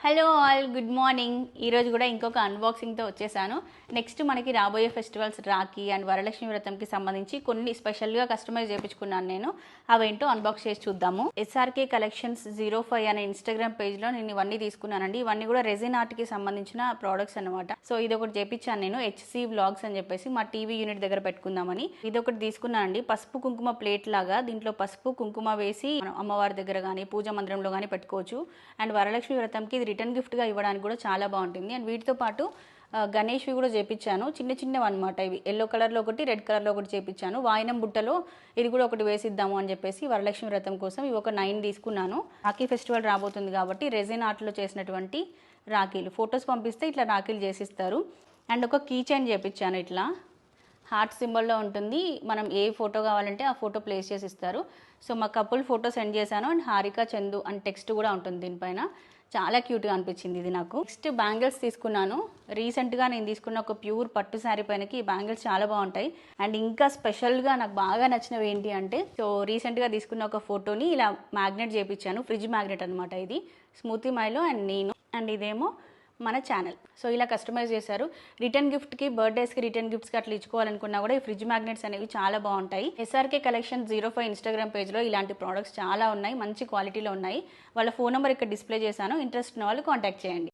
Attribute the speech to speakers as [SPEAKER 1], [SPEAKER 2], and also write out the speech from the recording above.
[SPEAKER 1] Hello all, good morning. ఈరోజు కూడా ఇంకొక అన్బాక్సింగ్తో వచ్చేసాను. నెక్స్ట్ మనకి రాబోయే ఫెస్టివల్స్ రాఖీ అండ్ వరలక్ష్మి వ్రతంకి సంబంధించి కొన్ని స్పెషల్గా కస్టమైజ్ చేయించుకున్నాను నేను. అవేంటో అన్బాక్స్ చేసి చూద్దాము. SRK Collections 05 అనే ఇన్స్టాగ్రామ్ పేజ్లో నేను ఇవన్నీ తీసుకున్నానండి. ఇవన్నీ కూడా రెజిన్ ఆర్ట్కి సంబంధించిన ప్రోడక్ట్స్ అనమాట. సో ఇది ఒకటి చేయించాను నేను, HC వ్లాగ్స్ అని చెప్పేసి మా టీవీ యూనిట్ దగ్గర పెట్టుకుందామని. ఇది ఒకటి తీసుకున్నానండి, పసుపు కుంకుమ ప్లేట్ లాగా. దీంట్లో పసుపు కుంకుమ వేసి మనం అమ్మవారి దగ్గర కానీ పూజ మందిరంలో కానీ పెట్టుకోవచ్చు. అండ్ వరలక్ష్మి వ్రతంకి ఇది రిటర్న్ గిఫ్ట్గా ఇవ్వడానికి కూడా చాలా బాగుంటుంది. అండ్ వీటితో పాటు గణేష్వి కూడా చేపించాను, చిన్న చిన్నవి అనమాట. ఇవి ఎల్లో కలర్లో ఒకటి, రెడ్ కలర్లో ఒకటి చేపించాను. వాయినం బుట్టలో ఇది కూడా ఒకటి వేసిద్దాము అని చెప్పేసి వరలక్ష్మి వ్రతం కోసం ఇవి ఒక 9 తీసుకున్నాను. రాఖీ ఫెస్టివల్ రాబోతుంది కాబట్టి రెజిన్ ఆర్ట్లో చేసినటువంటి రాఖీలు ఫొటోస్ పంపిస్తే ఇట్లా రాఖీలు చేసిస్తారు. అండ్ ఒక కీ చైన్ చేపించాను, ఇట్లా హార్ట్ సింబల్లో ఉంటుంది. మనం ఏ ఫోటో కావాలంటే ఆ ఫోటో ప్లేస్ చేసి ఇస్తారు. సో మా కపుల్ ఫోటో సెండ్ చేశాను. అండ్ హారిక చందు అని టెక్స్ట్ కూడా ఉంటుంది దీనిపైన. చాలా క్యూట్గా అనిపించింది ఇది నాకు. నెక్స్ట్ బ్యాంగిల్స్ తీసుకున్నాను. రీసెంట్గా నేను తీసుకున్న ఒక ప్యూర్ పట్టు శారీ పైనకి ఈ బ్యాంగిల్స్ చాలా బాగుంటాయి. అండ్ ఇంకా స్పెషల్గా నాకు బాగా నచ్చినవి ఏంటి అంటే, సో రీసెంట్గా తీసుకున్న ఒక ఫోటోని ఇలా మ్యాగ్నెట్ చేయించాను. ఫ్రిడ్జ్ మ్యాగ్నెట్ అనమాట ఇది, స్మూతీ మైలో అండ్ నేను. అండ్ ఇదేమో మన ఛానల్. సో ఇలా కస్టమైజ్ చేశారు. రిటర్న్ గిఫ్ట్కి, బర్త్డేస్కి రిటర్న్ గిఫ్ట్స్కి అట్లా ఇచ్చుకోవాలనుకున్నా కూడా ఈ ఫ్రిడ్జ్ మ్యాగ్నెట్స్ అనేవి చాలా బాగుంటాయి. SRK Collections 05 ఇన్స్టాగ్రామ్ పేజ్లో ఇలాంటి ప్రోడక్ట్స్ చాలా ఉన్నాయి, మంచి క్వాలిటీలో ఉన్నాయి. వాళ్ళ ఫోన్ నెంబర్ ఇక్కడ డిస్ప్లే చేశాను. ఇంట్రెస్ట్ ఉన్న వాళ్ళు కాంటాక్ట్ చేయండి.